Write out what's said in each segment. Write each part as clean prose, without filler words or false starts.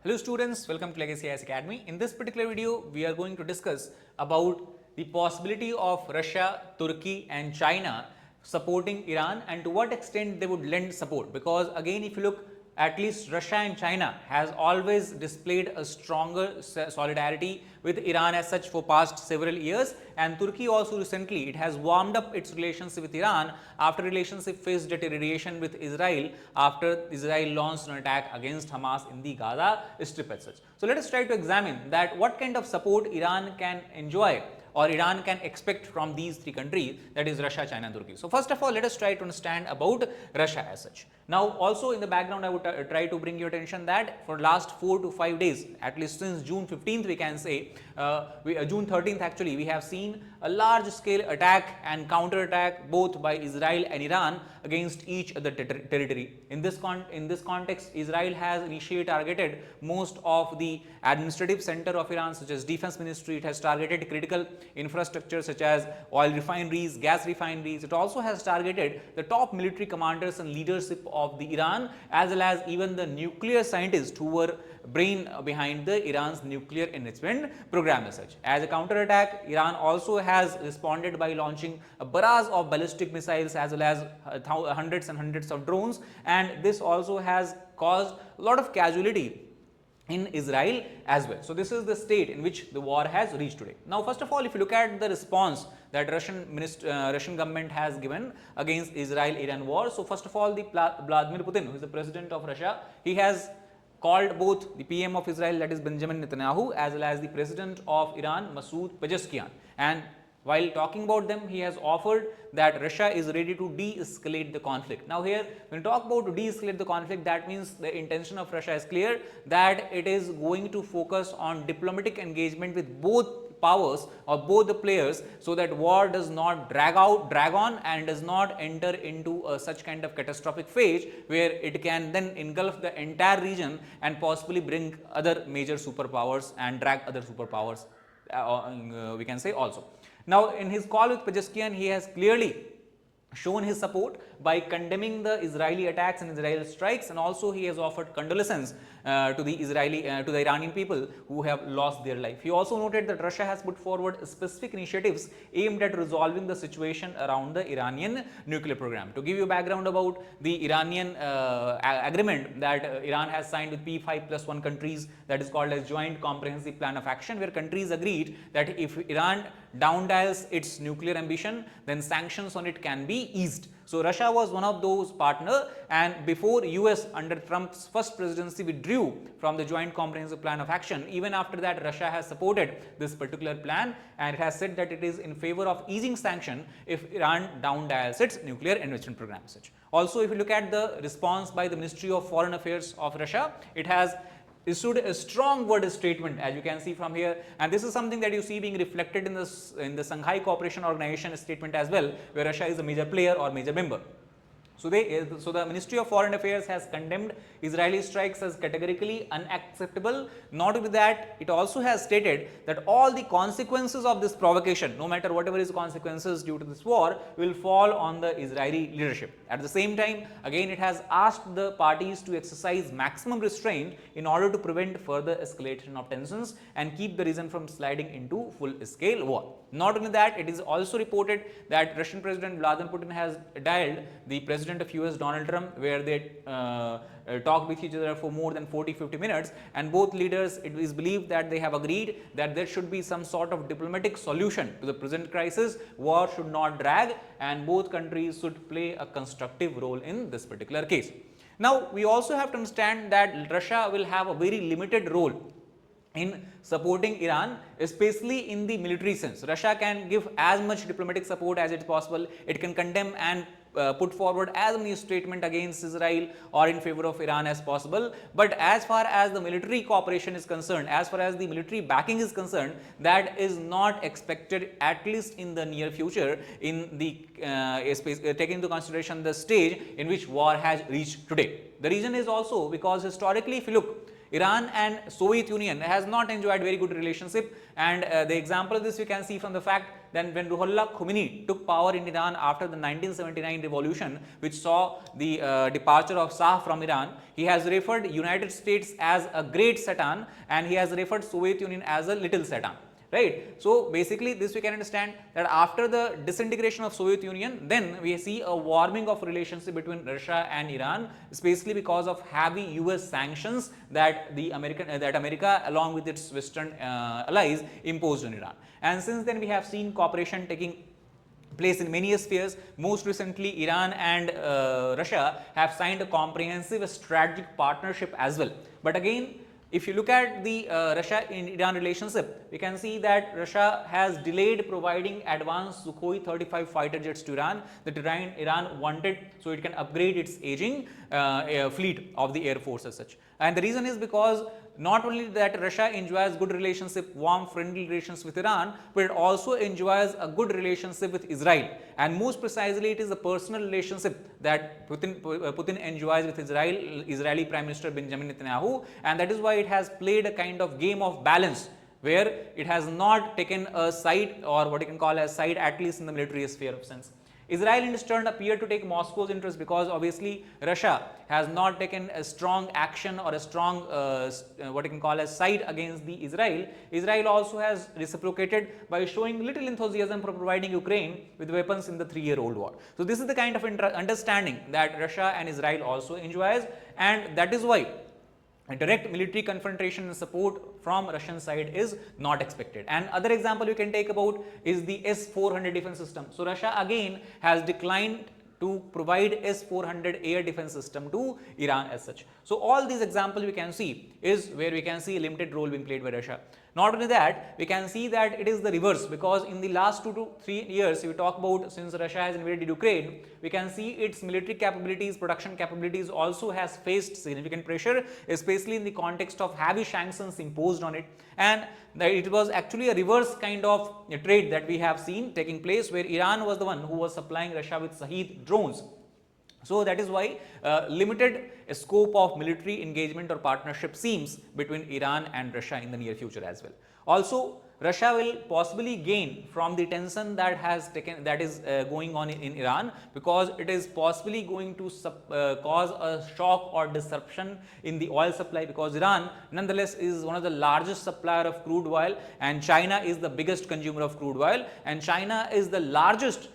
Hello students, welcome to Legacy IAS Academy. In this particular video, we are going to discuss about the possibility of Russia, Turkey and China supporting Iran and to what extent they would lend support, because again if you look, at least Russia and China has always displayed a stronger solidarity with Iran as such for past several years, and Turkey also recently it has warmed up its relationship with Iran after relationship faced deterioration with Israel after Israel launched an attack against Hamas in the Gaza Strip as such. So let us try to examine that what kind of support Iran can enjoy or Iran can expect from these three countries, that is Russia, China and Turkey. So first of all, let us try to understand about Russia as such. Now also in the background I would try to bring your attention that for last 4 to 5 days, at least since June 15th we can say, June 13th actually, we have seen a large scale attack and counter attack both by Israel and Iran against each other territory. In this context, Israel has initially targeted most of the administrative center of Iran such as defense ministry. It has targeted critical infrastructure such as oil refineries, gas refineries. It also has targeted the top military commanders and leadership of the Iran, as well as even the nuclear scientists who were brain behind the Iran's nuclear enrichment program as such. As a counter attack, Iran also has responded by launching a barrage of ballistic missiles as well as hundreds and hundreds of drones, and this also has caused a lot of casualty in Israel as well. So this is the state in which the war has reached today. Now first of all, if you look at the response that Russian government has given against Israel-Iran war. So first of all, the Vladimir Putin, who is the president of Russia, he has called both the PM of Israel, that is Benjamin Netanyahu, as well as the president of Iran, Masoud Pezeshkian, and while talking about them, he has offered that Russia is ready to de-escalate the conflict. Now here, when we talk about to de-escalate the conflict, that means the intention of Russia is clear, that it is going to focus on diplomatic engagement with both powers or both the players, so that war does not drag on and does not enter into such kind of catastrophic phase where it can then engulf the entire region and possibly bring other major superpowers and drag other superpowers, we can say also. Now, in his call with Pezeshkian, he has clearly shown his support by condemning the Israeli attacks and Israeli strikes, and also he has offered condolences to the Iranian people who have lost their life. He also noted that Russia has put forward specific initiatives aimed at resolving the situation around the Iranian nuclear program. To give you a background about the Iranian agreement that Iran has signed with P5+1 countries, that is called as Joint Comprehensive Plan of Action, where countries agreed that if Iran downdials its nuclear ambition, then sanctions on it can be eased. So Russia was one of those partners, and before US under Trump's first presidency withdrew from the Joint Comprehensive Plan of Action, even after that Russia has supported this particular plan, and it has said that it is in favor of easing sanction if Iran downdials its nuclear enrichment program. Also, if you look at the response by the Ministry of Foreign Affairs of Russia, it has issued a strong word statement, as you can see from here, and this is something that you see being reflected in the Shanghai Cooperation Organization statement as well, where Russia is a major player or major member. So the Ministry of Foreign Affairs has condemned Israeli strikes as categorically unacceptable. Not only that, it also has stated that all the consequences of this provocation, no matter whatever is the consequences due to this war, will fall on the Israeli leadership. At the same time, again it has asked the parties to exercise maximum restraint in order to prevent further escalation of tensions and keep the region from sliding into full-scale war. Not only that, it is also reported that Russian President Vladimir Putin has dialed the President of US Donald Trump, where they talked with each other for more than 40-50 minutes, and both leaders, it is believed that they have agreed that there should be some sort of diplomatic solution to the present crisis. War should not drag, and both countries should play a constructive role in this particular case. Now, we also have to understand that Russia will have a very limited role in supporting Iran, especially in the military sense. Russia can give as much diplomatic support as it is possible. It can condemn and put forward as many statements against Israel or in favor of Iran as possible. But as far as the military cooperation is concerned, as far as the military backing is concerned, that is not expected, at least in the near future, in the taking into consideration the stage in which war has reached today. The reason is also because historically, if you look, Iran and Soviet Union has not enjoyed very good relationship, and the example of this we can see from the fact that when Ruhollah Khomeini took power in Iran after the 1979 revolution, which saw the departure of Shah from Iran, he has referred United States as a great Satan and he has referred Soviet Union as a little Satan. Right. So, basically this we can understand that after the disintegration of Soviet Union, then we see a warming of relationship between Russia and Iran, especially because of heavy US sanctions that America along with its Western allies imposed on Iran. And since then we have seen cooperation taking place in many spheres. Most recently, Iran and Russia have signed a comprehensive strategic partnership as well. But again, if you look at the Russia-Iran relationship, we can see that Russia has delayed providing advanced Sukhoi 35 fighter jets to Iran that Iran wanted, so it can upgrade its aging fleet of the air force as such. And the reason is because not only that Russia enjoys good relationship, warm friendly relations with Iran, but it also enjoys a good relationship with Israel, and most precisely it is a personal relationship that Putin enjoys with Israeli Prime Minister Benjamin Netanyahu, and that is why it has played a kind of game of balance where it has not taken a side, or what you can call as side, at least in the military sphere of sense. Israel in its turn appeared to take Moscow's interest because obviously Russia has not taken a strong action or a strong what you can call as side against the Israel. Israel also has reciprocated by showing little enthusiasm for providing Ukraine with weapons in the 3-year-old war. So, this is the kind of understanding that Russia and Israel also enjoys, and that is why a direct military confrontation and support from Russian side is not expected. And other example you can take about is the S-400 defense system. So, Russia again has declined to provide S-400 air defense system to Iran as such. So, all these examples we can see is where we can see a limited role being played by Russia. Not only that, we can see that it is the reverse, because in the last 2 to 3 years, if we talk about since Russia has invaded Ukraine, we can see its military capabilities, production capabilities also has faced significant pressure, especially in the context of heavy sanctions imposed on it. And it was actually a reverse kind of trade that we have seen taking place, where Iran was the one who was supplying Russia with Shahed drones. So, that is why limited scope of military engagement or partnership seems between Iran and Russia in the near future as well. Also, Russia will possibly gain from the tension that is going on in Iran, because it is possibly going to cause a shock or disruption in the oil supply, because Iran nonetheless is one of the largest supplier of crude oil, and China is the biggest consumer of crude oil, and China is the largest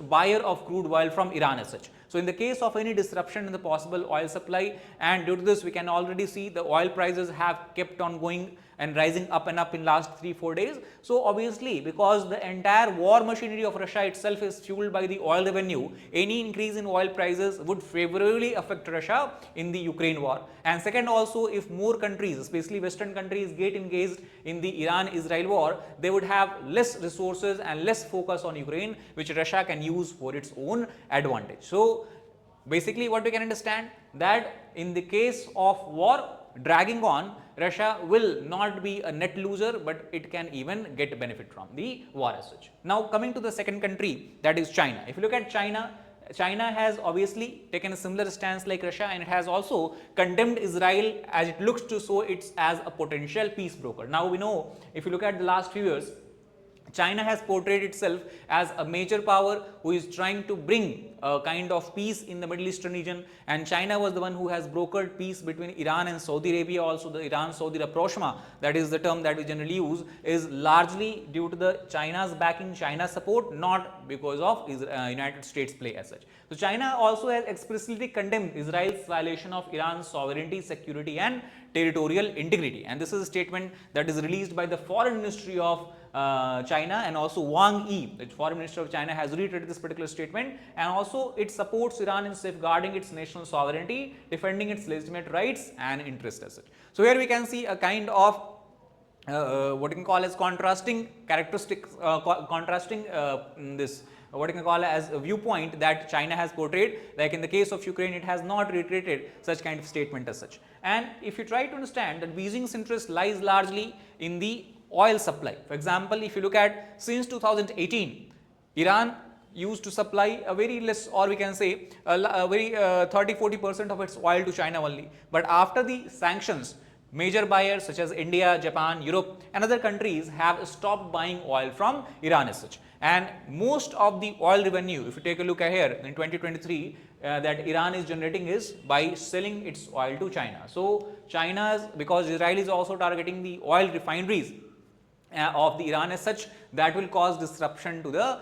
buyer of crude oil from Iran as such. So, in the case of any disruption in the possible oil supply, and due to this we can already see the oil prices have kept on going and rising up and up in last 3-4 days. So, obviously because the entire war machinery of Russia itself is fueled by the oil revenue, any increase in oil prices would favorably affect Russia in the Ukraine war. And second, also if more countries, especially Western countries, get engaged in the Iran-Israel war, they would have less resources and less focus on Ukraine, which Russia can use for its own advantage. So, basically what we can understand that in the case of war dragging on, Russia will not be a net loser, but it can even get benefit from the war as such. Now, coming to the second country, that is China. If you look at China, China has obviously taken a similar stance like Russia, and it has also condemned Israel, as it looks to show it as a potential peace broker. Now, we know if you look at the last few years, China has portrayed itself as a major power who is trying to bring a kind of peace in the Middle Eastern region, and China was the one who has brokered peace between Iran and Saudi Arabia. Also, the Iran-Saudi rapprochement, that is the term that we generally use, is largely due to the China's backing, China's support, not because of United States play as such. So, China also has explicitly condemned Israel's violation of Iran's sovereignty, security and territorial integrity, and this is a statement that is released by the Foreign Ministry of China, and also Wang Yi, the Foreign Minister of China, has reiterated this particular statement, and also it supports Iran in safeguarding its national sovereignty, defending its legitimate rights and interests as such. So, here we can see a kind of what you can call as contrasting characteristics, this what you can call as a viewpoint that China has portrayed. Like in the case of Ukraine, it has not reiterated such kind of statement as such. And if you try to understand that Beijing's interest lies largely in the oil supply. For example, if you look at since 2018, Iran used to supply a very less, or we can say a very 30-40% of its oil to China only. But after the sanctions, major buyers such as India, Japan, Europe and other countries have stopped buying oil from Iran as such. And most of the oil revenue, if you take a look at here in 2023, that Iran is generating is by selling its oil to China. So China's, because Israel is also targeting the oil refineries of the Iran as such, that will cause disruption to the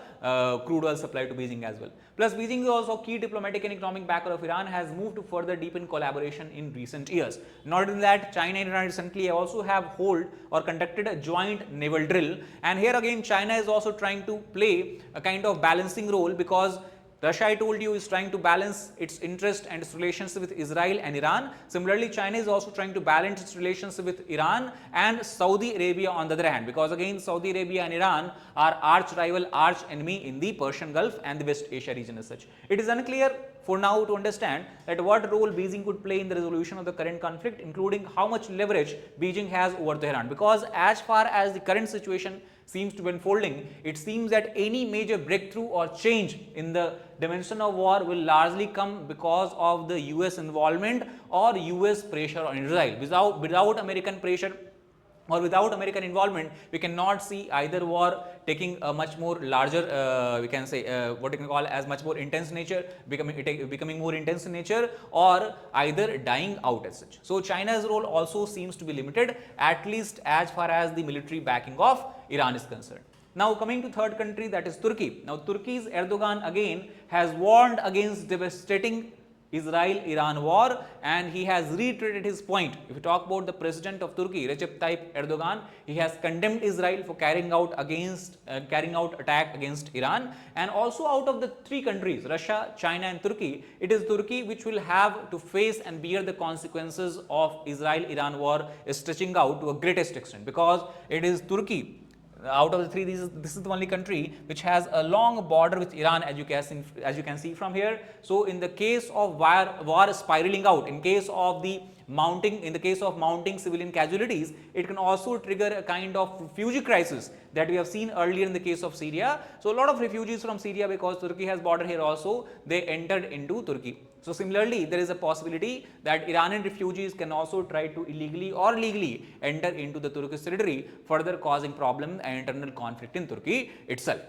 crude oil supply to Beijing as well. Plus, Beijing is also key diplomatic and economic backer of Iran, has moved to further deepen collaboration in recent years. Not only that, China and Iran recently also have held or conducted a joint naval drill, and here again China is also trying to play a kind of balancing role, because Russia, I told you, is trying to balance its interest and its relations with Israel and Iran. Similarly, China is also trying to balance its relations with Iran and Saudi Arabia on the other hand, because again Saudi Arabia and Iran are arch rival, arch enemy in the Persian Gulf and the West Asia region as such. It is unclear for now to understand that what role Beijing could play in the resolution of the current conflict, including how much leverage Beijing has over Tehran, because as far as the current situation seems to be unfolding, it seems that any major breakthrough or change in the dimension of war will largely come because of the US involvement or US pressure on Israel. Without American pressure or without American involvement, we cannot see either war taking a much more larger, we can say what you can call as much more intense nature, becoming more intense in nature, or either dying out as such. So China's role also seems to be limited, at least as far as the military backing of Iran is concerned. Now coming to third country, that is Turkey. Now Turkey's Erdogan again has warned against devastating Israel-Iran war, and he has reiterated his point. If you talk about the president of Turkey, Recep Tayyip Erdogan, he has condemned Israel for carrying out attack against Iran. And also out of the three countries, Russia, China and Turkey, it is Turkey which will have to face and bear the consequences of Israel-Iran war stretching out to a greatest extent, because it is Turkey out of the three, this is the only country which has a long border with Iran, as you can see from here. So in the case of war spiraling out, in case of mounting civilian casualties, it can also trigger a kind of refugee crisis that we have seen earlier in the case of Syria. So a lot of refugees from Syria, because Turkey has border here also, they entered into Turkey. So similarly, there is a possibility that Iranian refugees can also try to illegally or legally enter into the Turkish territory, further causing problem and internal conflict in Turkey itself.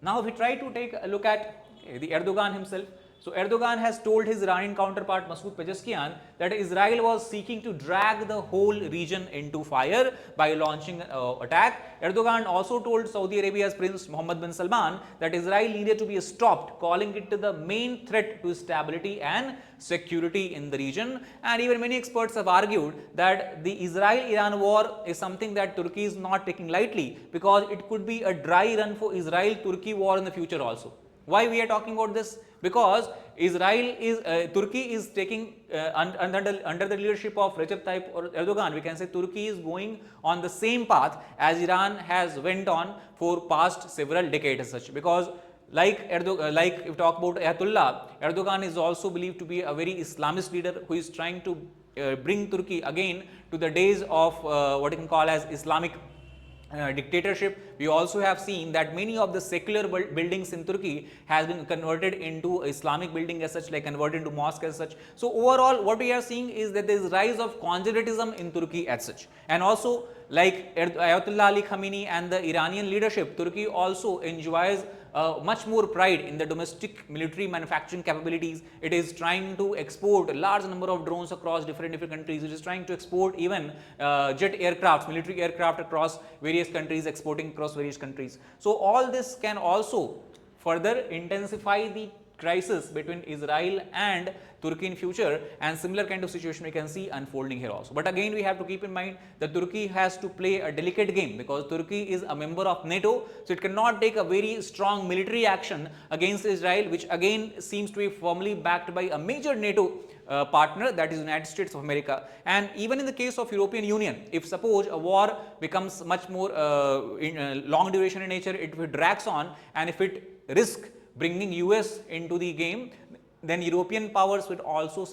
Now, if we try to take a look at the Erdogan himself. So Erdogan has told his Iranian counterpart Masoud Pezeshkian that Israel was seeking to drag the whole region into fire by launching an attack. Erdogan also told Saudi Arabia's Prince Mohammed bin Salman that Israel needed to be stopped, calling it the main threat to stability and security in the region. And even many experts have argued that the Israel-Iran war is something that Turkey is not taking lightly, because it could be a dry run for Israel-Turkey war in the future also. Why we are talking about this? Because Turkey is taking under the leadership of Recep Tayyip Erdogan, we can say Turkey is going on the same path as Iran has went on for past several decades as such. Because like if you talk about Ayatollah, Erdogan is also believed to be a very Islamist leader who is trying to bring Turkey again to the days of what you can call as Islamic dictatorship. We also have seen that many of the secular buildings in Turkey has been converted into Islamic building as such, like converted into mosque as such. So overall, what we are seeing is that there is rise of conservatism in Turkey as such. And also, like Ayatollah Ali Khamenei and the Iranian leadership, Turkey also enjoys much more pride in the domestic military manufacturing capabilities. It is trying to export a large number of drones across different countries. It is trying to export even jet aircraft, military aircraft across various countries, exporting across various countries. So all this can also further intensify the crisis between Israel and Turkey in future, and similar kind of situation we can see unfolding here also. But again, we have to keep in mind that Turkey has to play a delicate game, because Turkey is a member of NATO, so it cannot take a very strong military action against Israel, which again seems to be firmly backed by a major NATO partner, that is United States of America. And even in the case of European Union, if suppose a war becomes much more long duration in nature, if it drags on and if it risks bringing US into the game, then European powers would also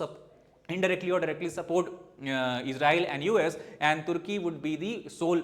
indirectly or directly support Israel and US, and Turkey would be the sole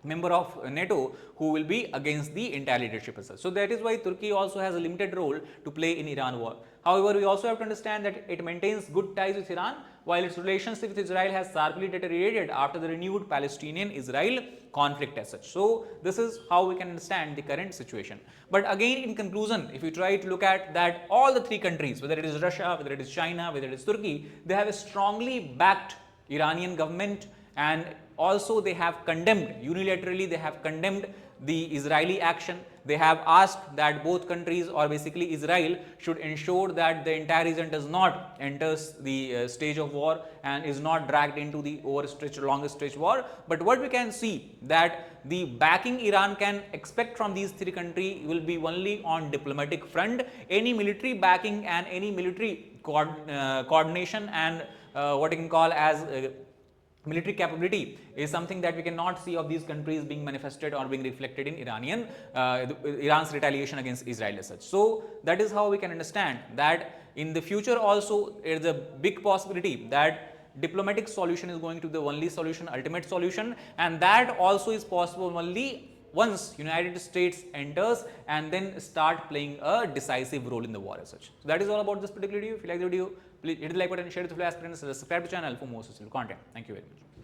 member of NATO who will be against the entire leadership as such. So that is why Turkey also has a limited role to play in Iran war. However, we also have to understand that it maintains good ties with Iran, while its relationship with Israel has sharply deteriorated after the renewed Palestinian-Israel conflict as such. So this is how we can understand the current situation. But again, in conclusion, if we try to look at that, all the three countries, whether it is Russia, whether it is China, whether it is Turkey, they have a strongly backed Iranian government, and also they have condemned, unilaterally they have condemned the Israeli action. They have asked that both countries, or basically Israel, should ensure that the entire region does not enter the stage of war and is not dragged into the longer stretch war. But what we can see, that the backing Iran can expect from these three countries will be only on diplomatic front. Any military backing and any military coordination and what you can call as military capability is something that we cannot see of these countries being manifested or being reflected in Iran's retaliation against Israel as such. So that is how we can understand that in the future also there is a big possibility that diplomatic solution is going to be the only solution, ultimate solution, and that also is possible only once United States enters and then start playing a decisive role in the war as such. So that is all about this particular video. If you like the video, please hit the like button, share it with your aspirants, subscribe to the channel for more such content. Thank you very much.